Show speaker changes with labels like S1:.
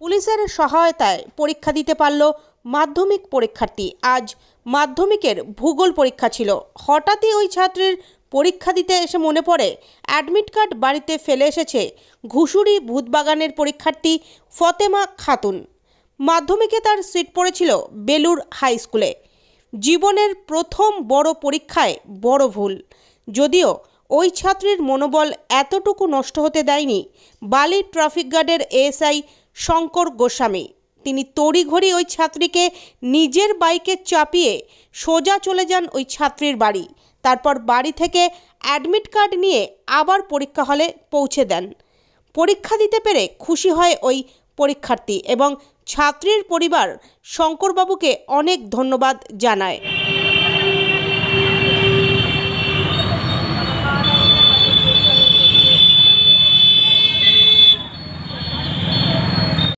S1: পুলিশের সহায়তায় পরীক্ষা দিতে পারল মাধ্যমিক পরীক্ষার্থী। আজ মাধ্যমিকের ভূগোল পরীক্ষা ছিল। হঠাৎই ওই ছাত্রীর পরীক্ষা দিতে এসে মনে পড়ে অ্যাডমিট কার্ড বাড়িতে ফেলে এসেছে ঘুষুরি ভূতবাগানের পরীক্ষার্থী ফতেমা খাতুন। মাধ্যমিকে তার সিট পড়েছিল বেলুর হাই স্কুলে। জীবনের প্রথম বড় পরীক্ষায় বড় ভুল। যদিও ওই ছাত্রীর মনোবল এতটুকু নষ্ট হতে দেয়নি বালি ট্রাফিক গার্ডের এএসআই শঙ্কর গোস্বামী। তিনি তড়িঘড়ি ওই ছাত্রীকে নিজের বাইকে চাপিয়ে সোজা চলে যান ওই ছাত্রীর বাড়ি। তারপর বাড়ি থেকে অ্যাডমিট কার্ড নিয়ে আবার পরীক্ষা হলে পৌঁছে দেন। পরীক্ষা দিতে পেরে খুশি হয় ওই পরীক্ষার্থী এবং ছাত্রীর পরিবার শঙ্করবাবুকে অনেক ধন্যবাদ জানায়।